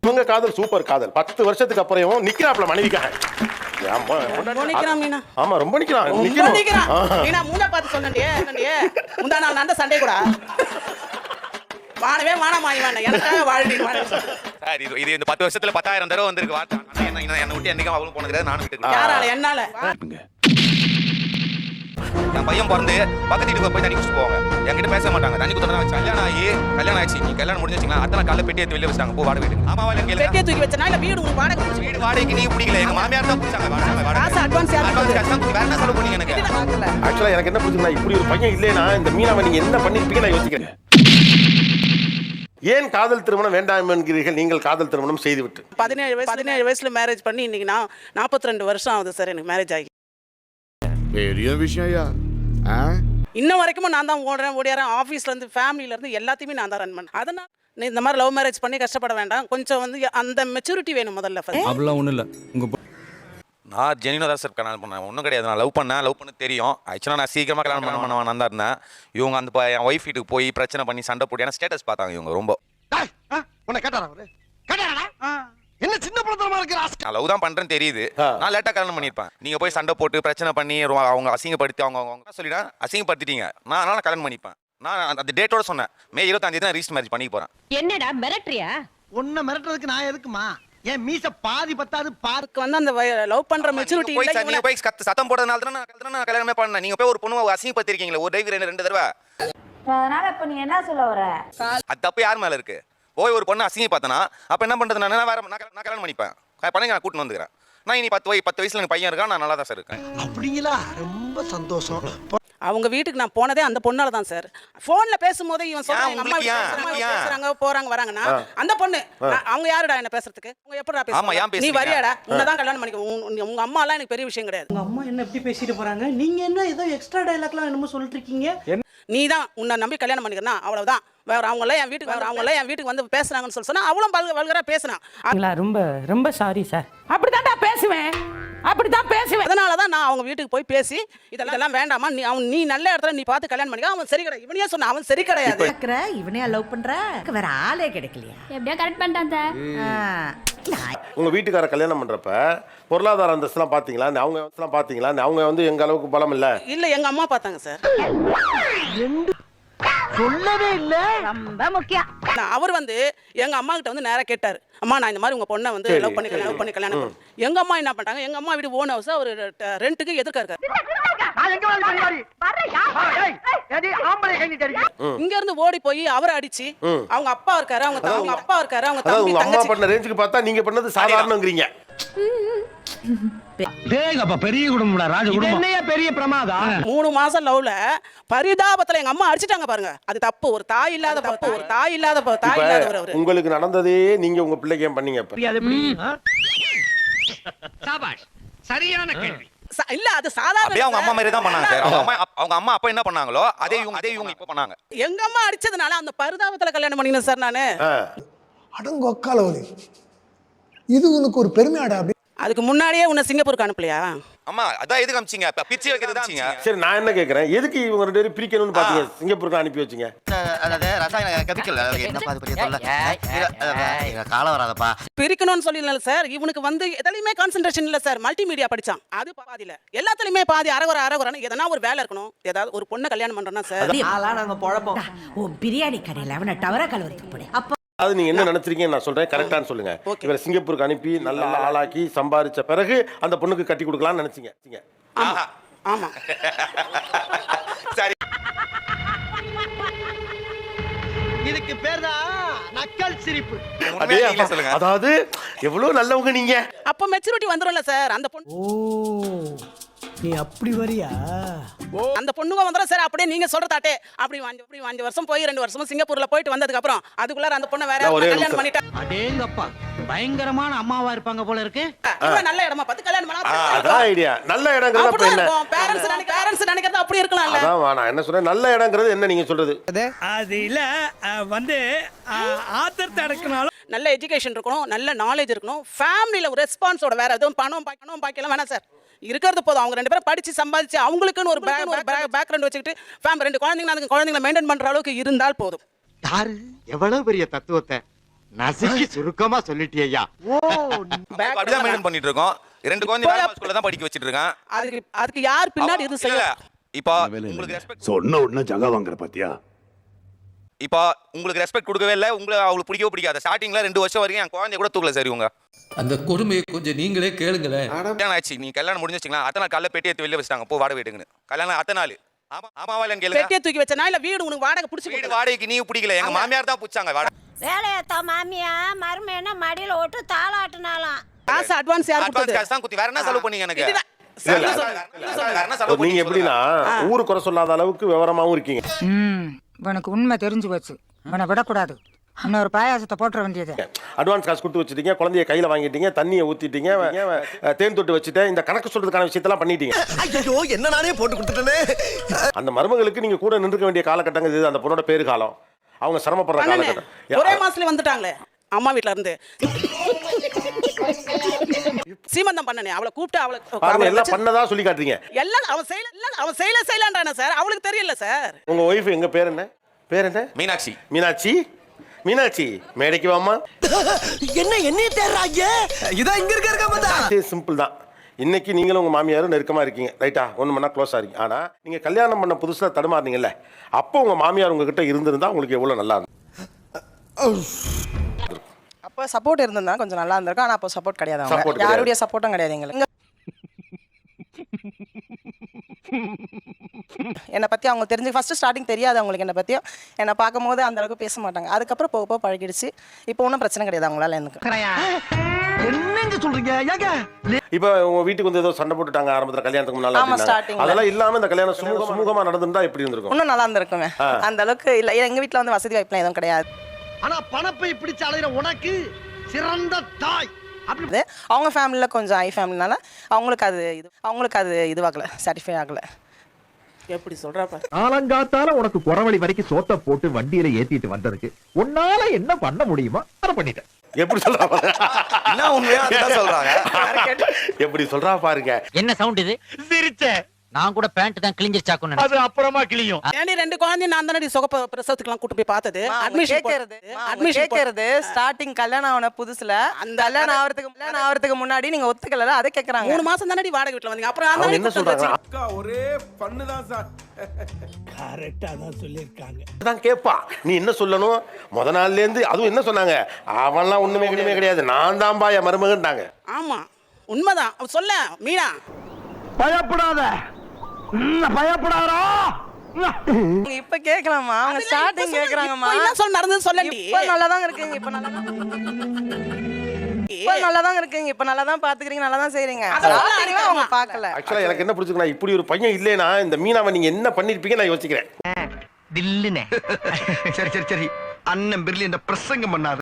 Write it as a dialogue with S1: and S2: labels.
S1: இவங்க காதல் சூப்பர் காதல். 10 வருஷத்துக்கு அப்புறம் நிக்கிறாப்ல மனைவிக்காக. ஆமா ரொம்ப நிக்கிறான்.
S2: மூணா பார்த்து சொன்னே முந்தா நாள் நான் சண்டே கூட வாழவே வாழாமா இவன் எனக்காக வாழ்றீங்க
S3: சார். இது இந்த 10 வருஷத்துல 10,000 தடவை வந்திருக்கு வார்த்தை. என்ன விட்டு என்னைக்கும் அவளும் போனது நானும் விட்டு.
S2: யாரால என்னால
S3: என் பையன் பிறந்து பக்கத்து வீட்டுக்கு போய் தண்ணி குடிச்சு போவாங்க. என்கிட்ட பேச மாட்டாங்க. தண்ணி குடுத்தா வச்சு கல்யாணம் ஆச்சு. நீ கல்யாணம் முடிஞ்சுங்களா அத்தனை காலைல பெட்டி எடுத்து வெளியே வச்சாங்க. போ வாடகை வீடு. ஆமா
S2: பெட்டியை தூக்கி வச்சனா இல்ல வீடு உங்களுக்கு வாடகை
S3: வீடு வாடகைக்கு நீ பிடிக்கல. எங்க மாமியார் தான் பிடிச்சாங்க.
S2: காசு அட்வான்ஸ்
S3: வேற என்ன செலவு பண்ணீங்க எனக்கு?
S1: ஆக்சுவலா எனக்கு என்ன புரிஞ்சுனா இப்படி ஒரு பையன் இல்லைனா இந்த மீனாவை நீங்க என்ன பண்ணிருப்பீங்க நான் யோசிக்கிறேன். ஏன் காதல் திருமணம் வேண்டாம் என்கிறீர்கள்? நீங்கள் காதல் திருமணம் செய்துவிட்டு
S2: 17 வயசுல மேரேஜ் பண்ணி இன்னைக்கு நான் 42 வருஷம் ஆகுது சார் எனக்கு மேரேஜ் ஆகி.
S4: பெரிய விஷயம்.
S2: இன்ன வரைக்கும் நான் தான் ஓடியாரேன். ஆஃபீஸ்ல இருந்து ஃபேமிலில இருந்து எல்லாத்தையுமே நான் தான் ரன் பண்ணேன். அதனால நீ இந்த மாதிரி லவ் மேரேஜ் பண்ணி கஷ்டப்பட வேண்டாம். கொஞ்சம் வந்து அந்த மெச்சூரிட்டி வேணும் முதல்ல.
S5: அப்படிலாம் ஒன்றும் இல்லை.
S3: நான் ஜெனினா தான் சார் கல்யாணம் பண்ணேன். ஒன்றும் கிடையாது. நான் லவ் பண்ண தெரியும். ஆக்சுவலாக நான் சீக்கிரமாக கல்யாணம் பண்ண நான் தான் இருந்தேன். இவங்க அந்த என் ஒய்ஃப் வீட்டுக்கு போய் பிரச்சனை பண்ணி சண்டை போட்டு ஏன்னா ஸ்டேட்டஸ் பார்த்தாங்க இவங்க ரொம்ப.
S4: உன்னை கேட்டாரா? என்ன சின்ன பழத்தனமா இருக்கிற?
S3: நான் லவ் தான் பண்றேன்னு தெரியுது. நான் லேட்டா கல்யாணம் பண்ணிருப்பேன். நீங்க போய் சண்டை போட்டு பிரச்சனை பண்ணி அவங்க அசிங்கப்படுத்தி அவங்க சொல்லிட்டா அசிங்கப்படுத்திட்டீங்க. நான் அதனால கல்யாணம் பண்ணிப்பேன். நான் அந்த டேட்டோட சொன்னேன். மே 25 தான் ரிஜிஸ்டர் மேரேஜ் பண்ணிக்க போறேன்.
S6: என்னடா மிரட்டறியா?
S7: உன்னை மிரட்டுறதுக்கு நான் எதுக்குமா? ஏன் மீச பாதி பத்தாது
S2: பார்க்க வந்து அந்த லவ் பண்ற மெச்சூரிட்டி இல்ல.
S3: நீங்க போய் சத்தம் போடுறதுனால தான் நான் கல்யாணமே பண்ணேன். நீங்க போய் ஒரு பொண்ணு அசிங்கப்படுத்திருக்கீங்களா ஒரு டைம் 2 தடவை.
S6: அதனால இப்ப நீ என்ன சொல்ல வர?
S3: அது தப்பு யார் மேல இருக்கு? போய் ஒரு பொண்ணு அசிங்க பார்த்தனா அப்ப என்ன பண்றது? நான் வேற நான் கல்யாணம் பண்ணிப்பேன். பண்ணி நான் கூட்டிட்டு வந்துக்கிறேன். நான் இனி 10 வயசுல எனக்கு பையன் இருக்கான். நான் நல்லா தான் சார் இருக்கேன்.
S7: அப்படிங்களா? ரொம்ப சந்தோஷம்.
S2: அவங்க வீட்டுக்கு நான் போனதே அந்த பொண்ணால தான் சார். போன்ல பேசும்போதே இவன் சொல்றாங்க அம்மா பேசுறாங்க போறாங்க வராங்கன்னா அந்த பொண்ணு அவங்க யாருடா என்ன பேசுறதுக்கு? அவங்க எப்படிடா பேசுறாங்க? நீ வரியாடா? உன்னதான் கல்யாணம் பண்ணிக்க. உங்க அம்மா எல்லாம் எனக்கு பெரிய விஷயம் கிடையாது.
S7: உங்க அம்மா என்ன எப்படி பேசிட்டு போறாங்க? நீங்க என்ன ஏதோ எக்ஸ்ட்ரா டயலாக்லாம் என்னமோ சொல்லிட்டு இருக்கீங்க.
S2: நீ தான் உன்னை நம்பி கல்யாணம் பண்ணிக்கிறனா அவ்வளவுதான். வேற அவங்கள என் வீட்டுக்கு வந்து பேசுறாங்கன்னு சொன்னா அவளும் வல்கரா பேசுறான்.
S8: ரொம்ப ரொம்ப சாரி சார். அப்படிதான்டா பேசுவேன்.
S2: அதனாலதான் நான் அவங்க வீட்டுக்கு போய் பேசி இதெல்லாம் வேண்டாமா நீ நல்ல இடத்துல நீ பார்த்து கல்யாணம் பண்ணிக்க. அவன் சரி கிடையாது. இவனே சொன்ன அவன் சரி கிடையாது.
S6: இவனே லவ் பண்ற வேற ஆளே கிடைக்கலையா? எப்படியா கரெக்ட் பண்ணிட்டான் சார்.
S1: உங்க வீட்டுக்கார கல்யாணம் பண்றப்ப பொருளாதார அந்தஸ்துலாம் பாத்தீங்களா? அவங்க வந்து எங்க அளவுக்கு பலம் இல்ல.
S2: எங்க அம்மா பார்த்தாங்க சார்.
S7: சொல்லவே இல்ல.
S6: ரொம்ப முக்கியம்.
S2: அவர் வந்து எங்க அம்மா கிட்ட வந்து நேரா கேட்டாரு. அம்மா நான் இந்த மாதிரி உங்க பொண்ணை வந்து லவ் பண்ணி கல்யாணம் பண்ணு. எங்க அம்மா என்ன பண்ணிட்டாங்க? எங்க அம்மா வீடு ஓன் ஹவுஸ். அவர் ரெண்டுக்கு எதிர்க்க இருக்காரு. இங்க இருந்து ஓடி போய் அவரை அடிச்சு அவங்க அப்பா இருக்காரு அவங்க தம்பி
S1: உங்க அம்மா பண்ண ரேஞ்சுக்கு பார்த்தா நீங்க பண்ணது சாதாரணங்கிறீங்க.
S7: பெரிய குடும்பம்டா ராஜ குடும்பம். என்னைய பெரிய பிரமாதம்.
S2: 3 மாசம் லவ்ல பரிதாபத்துல எங்க அம்மா அடிச்சிட்டாங்க பாருங்க. அது தப்பு. ஒரு தாய் இல்லாத
S1: உங்களுக்கு நடந்ததே நீங்க உங்க பிள்ளைக்கு ஏன் பண்ணீங்க?
S7: சாபாஷ். சரியான கேள்வி.
S2: இல்ல அது சாதாரண.
S3: அப்படியே அவங்க அம்மா மாதிரி தான் பண்ணாங்க சார். அவங்க அம்மா அப்பா என்ன பண்ணாங்களோ அதே இவங்க இப்ப பண்ணாங்க.
S2: எங்க அம்மா அடிச்சதுனால அந்த பரிதாபத்துல கல்யாணம் பண்ணினேன் சார் நானு.
S9: அடங்கொக்காலவலி. இது உனக்கு ஒரு பெருமையாடா? அப்படி
S2: அதுக்கு முன்னாடியே உன்னை சிங்கப்பூருக்கு அனுப்பலையா?
S3: அம்மா அதான் எதுக்கு அனுப்பிச்சீங்க? பிச்சை வைக்கிறதா?
S1: சரி நான் என்ன கேக்குறேன், எதுக்கு இவங்க 2 பேரும் பிரிக்கணும்னு பாத்தீங்க? சிங்கப்பூருக்கு அனுப்பி வச்சீங்க.
S7: அதாவது ரசாயன கெமிக்கல் என்னப்பா அது பெரிய தொல்லை. கால வராதப்பா.
S2: பிரிக்கணும்னு சொல்லல சார். இவனுக்கு வந்து எதலையுமே கான்சென்ட்ரேஷன் இல்ல சார். மல்டிமீடியா படிச்சான். அது பாதியில எல்லாத்துலயுமே பாதி அரகுற எதனா ஒரு வேலை இருக்கணும். ஏதாவது ஒரு பொண்ணை கல்யாணம் பண்றேன்னா சார்
S7: நாங்க பொழப்போம்.
S6: ஓ பிரியாணி கடையில அவன டவரா கலவரத்துக்கு போடு. அப்ப
S1: அது நீங்க என்ன நினைச்சிருக்கீங்க நான் சொல்றேன் கரெக்டான்னு சொல்லுங்க. இவரை சிங்கப்பூருக்கு அனுப்பி நல்ல ஆளாக்கி சம்பாதிச்ச பிறகு அந்த பொண்ணுக்கு கட்டி கொடுக்கலாம்னு நினைச்சீங்க.
S2: ஆமா.
S3: சரி.
S7: இதுக்கு பேர் தான் நக்கல் சிரிப்பு.
S1: அதாவது எவ்வளவு நல்லவங்க நீங்க.
S2: அப்ப மெச்சூரிட்டி வந்துரும்ல சார் அந்த பொண்ணு.
S7: ஓ நீ அப்படி வரியா?
S2: அந்த பொண்ணுங்க வந்துடும் சார். அப்படியே நீங்க சொல்றதாட்டே அப்படி 5 வருஷம் போய் 2 வருஷமா சிங்கப்பூர்ல போயிட்டு வந்ததுக்கு அப்புறம் அதுக்குள்ளார அந்த பொண்ணை வேற கல்யாணம் பண்ணிட்டா.
S7: அடேங்கப்பா பயங்கரமான அம்மாவா இருப்பாங்க போல இருக்கு.
S2: இவ்வளவு நல்ல இடமா பார்த்து கல்யாணம் பண்ணா
S1: அதான் ஐடியா. நல்ல இடங்கிறது அப்ப என்ன?
S2: பேரண்ட்ஸ் நினைக்கிறது அப்படி இருக்கலாம்ல.
S1: அதான் நான் என்ன சொல்றேன், நல்ல இடங்கிறது என்ன நீங்க சொல்றது?
S7: அது இல்ல வந்து ஆத்தர் தடக்கனால
S2: நல்ல எஜுகேஷன் இருக்கணும், நல்ல நாலேஜ் இருக்கணும், ஃபேமிலில ஒரு ரெஸ்பான்ஸோட வேற எதுவும் பணம் பாக்கலாம் வேணாம் சார். இருக்கிறது போதும். அவங்க 2 பேரும் படிச்சு சம்பாதிச்சு அவங்களுக்குன்னு ஒரு பேக்ரவுண்ட் வச்சுக்கிட்டு 2 குழந்தைங்களை மெயின்டைன் பண்ற அளவுக்கு இருந்தால் போதும்.
S7: யாரு எவ்வளவு பெரிய தத்துவத்தை
S4: நசுக்கி சுருக்கமா சொல்லிட்டியா
S3: அப்படிதான் மெயின்டைன் பண்ணிட்டு இருக்கோம். 2 குழந்தை ஸ்கூல்ல தான் படிக்க வச்சிட்டு இருக்கேன்.
S2: அதுக்கு யார் பின்னாடி இருந்து செய்ய?
S3: இப்போ உங்களுக்கு ரெஸ்பெக்ட்
S4: சொன்ன உடனே ஜகா வாங்குற பாத்தியா?
S3: இப்போ உங்களுக்கு ரெஸ்பெக்ட் கொடுக்கவே இல்லை. உங்களுக்கு அவளுக்கு பிடிக்கவே பிடிக்காது. ஸ்டார்டிங்ல 2 வருஷம் வரைக்கும் என் குழந்தைய கூட தூக்கல சரி. உங்க
S5: அந்த கொடுமையை கொஞ்சம் நீங்களே கேளுங்களேன்.
S3: கல்யாணம் ஆச்சு, நீ கல்யாணம் முடிஞ்சிச்சிங்களா? அத்தனை நாள் காலைல பெட்டி எடுத்து வெளியே வச்சிட்டாங்க, போ வாடகை வீட்டுக்குன்னு. கல்யாணம் அத்தனை நாள். ஆமாவா இல்லைன்னு கேளுங்க.
S2: பெட்டியை தூக்கி வச்சனா இல்ல வீடு உனக்கு வாடகை பிடிச்சி?
S3: வீடு வாடகைக்கு நீ பிடிக்கல, எங்க மாமியார் தான் பிடிச்சாங்க வாடகை.
S6: வேலையத்தா மாமியா மருமையனா மடியில ஓட்டு தாளாட்டுனாலாம்.
S2: காசு அட்வான்ஸ் யார் கொடுத்தது?
S3: காசு தான் குத்தி வேற என்ன செலவு பண்ணீங்க எனக்கு?
S1: நீங்க எப்படின்னா ஊரு குறை சொல்லாத அளவுக்கு விவரமாவும் இருக்கீங்க.
S8: உனக்கு உண்மை தெரிஞ்சு போச்சு, உன்னை விடக்கூடாது. இன்னொரு பாயாசத்தை போட்டுற வேண்டியது.
S1: அட்வான்ஸ் காசு கொடுத்து வச்சுட்டீங்க, குழந்தைய கையில வாங்கிட்டீங்க, தண்ணியை ஊத்திட்டீங்க, தேன் தொட்டு வச்சுட்டு இந்த கணக்கு சொல்றதுக்கான விஷயத்தெல்லாம் பண்ணிட்டீங்க.
S4: ஐயோ என்ன நானே போட்டு கொடுத்துட்டேனே.
S1: அந்த மருமகளுக்கு நீங்க கூட நின்றுக்க வேண்டிய காலகட்டங்கள் இது. அந்த பொண்ணோட பேரு காலம், அவங்க சிரமப்படுற காலகட்டம்.
S2: ஒரே மாசத்துல வந்துட்டாங்களே அம்மா வீட்ல இருந்து. சீமந்தம் பண்ணனே அவளை கூப்பிட்டு அவளை
S1: எல்லாம் பண்ணதா சொல்லி காட்டுறீங்க.
S2: எல்லாம் அவன் செய்யலன்றானே சார். அவளுக்கு தெரியல சார்.
S1: உங்க ஒய்ஃப் எங்க பேர் என்ன? பேர் என்ன?
S3: மீனாட்சி.
S1: மீனாட்சி, மீனாட்சி மேடைக்கு வாமா.
S4: என்ன தேடுறாங்க? இதான் இங்க இருக்க
S1: சிம்பிள் தான். இன்னைக்கு நீங்களும் உங்க மாமியாரும் நெருக்கமா இருக்கீங்க, ரைட்டா? ஒன்று மணி க்ளோஸா இருக்கீங்க. ஆனா நீங்க கல்யாணம் பண்ண புதுசுல தடுமாறுனீங்கல்ல, அப்போ உங்க மாமியார் உங்ககிட்ட இருந்திருந்தா உங்களுக்கு எவ்வளவு நல்லா இருக்கும்.
S2: அப்போ சப்போர்ட் இருந்திருந்தா கொஞ்சம் நல்லா இருந்திருக்கும். ஆனா அப்போ சப்போர்ட் கிடையாது. யாருடைய சப்போர்ட்டும் கிடையாது எங்களுக்கு. என்னை பற்றி அவங்க தெரிஞ்சு ஃபஸ்ட்டு ஸ்டார்டிங் தெரியாது அவங்களுக்கு. என்னை பற்றியும் என்னை பார்க்கும்போது அந்த அளவுக்கு பேச மாட்டாங்க. அதுக்கப்புறம் போக பழகிடுச்சு. இப்போ ஒன்றும் பிரச்சனை கிடையாது அவங்களால. எனக்கு
S4: என்னங்க சொல்றீங்க?
S1: இப்போ உங்க வீட்டுக்கு வந்து ஏதோ சண்டை போட்டுட்டாங்க ஆரம்பத்துல கல்யாணத்துக்கு முன்னால, அதெல்லாம் இல்லாம இந்த கல்யாணம் சுமூகமா நடந்துட்டா எப்படி இருந்திருக்கும்?
S2: இன்னும் நல்லா இருந்திருக்குமே. அந்த அளவுக்கு இல்லை. எங்க வீட்டில் வந்து வசதி வாய்ப்புலாம் எதுவும் கிடையாது.
S4: ஆனா பணப்பை பிடிச்ச அலையிற உனக்கு சிறந்த தாய்.
S2: அவங்க ஃபேமிலியில் கொஞ்சம் ஹை ஃபேமிலினால அவங்களுக்கு அது இதுவாகல, சாட்டிஸ்ஃபை ஆகலை. எப்படி சொல்றப்ப
S10: காலங்காத்தால உனக்கு குறவழி வரைக்கும் சோத்த போட்டு வண்டியில ஏத்திட்டு வந்ததுக்கு உன்னால என்ன பண்ண முடியுமா அதை பண்ணிட்டேன்.
S1: எப்படி சொல்றா பாருங்க.
S3: என்ன உண்மையா அதான் சொல்றாங்க.
S1: எப்படி சொல்றா பாருங்க.
S5: என்ன சவுண்ட் இது?
S10: சிரிச்சேன்.
S5: நான் கூட பேண்ட் தான் கிழிஞ்சிருச்சாக்கும்.
S10: அது அப்புறமா கிளியும்.
S2: ஏண்டி 2 குழந்தையும் நான் தானே சுக பிரசவத்துக்குலாம் கூட்டு போய் பார்த்தது. அட்மிஷன் கேட்கறது ஸ்டார்டிங் கல்யாணம் ஆன புதுசுல அந்த கல்யாணம் ஆகிறதுக்கு முன்னாடி நீங்க ஒத்துக்கல, அதை கேட்கறாங்க. 3 மாசம் தானே வாடகை வீட்டுல வந்தீங்க. அப்புறம்
S1: அவங்க என்ன சொல்றாங்க?
S4: அக்கா ஒரே பண்ணுதான் சார்.
S9: கரெக்டா தான் சொல்லியிருக்காங்க.
S1: அதான் கேப்பா, நீ என்ன சொல்லணும்? முத நாள்ல இருந்து அதுவும் என்ன சொன்னாங்க? அவன்லாம் ஒண்ணுமே கிடையாது, நான் தான் பாய மருமகன்ட்டாங்க.
S2: ஆமா உண்மைதான். அவ சொல்ல மீனா
S10: பயப்படாத, பயப்படாதா.
S2: இப்ப கேட்கலாமா? அவங்க ஸ்டார்டிங் கேக்குறாங்கமா. என்ன சொல்ல நடந்தது சொல்லண்டி. இப்ப நல்லா தான் இருக்கீங்க, இப்ப நல்லா தான் இருக்கீங்க, இப்ப நல்லா தான் பாத்துக்கிறீங்க, நல்லா தான் செய்றீங்க. அதெல்லாம் அவங்க பார்க்கல.
S1: ஆக்சுவலா எனக்கு என்ன பிடிச்சிருக்குன்னா, இப்படி ஒரு பையன் இல்லைனா இந்த மீனாவை நீங்க என்ன பண்ணிருப்பீங்க நான் யோசிக்கிறேன்.
S4: தில்லுனே. சரி அண்ணன் பிர்லி இந்த பிரசங்கம் பண்ணாத.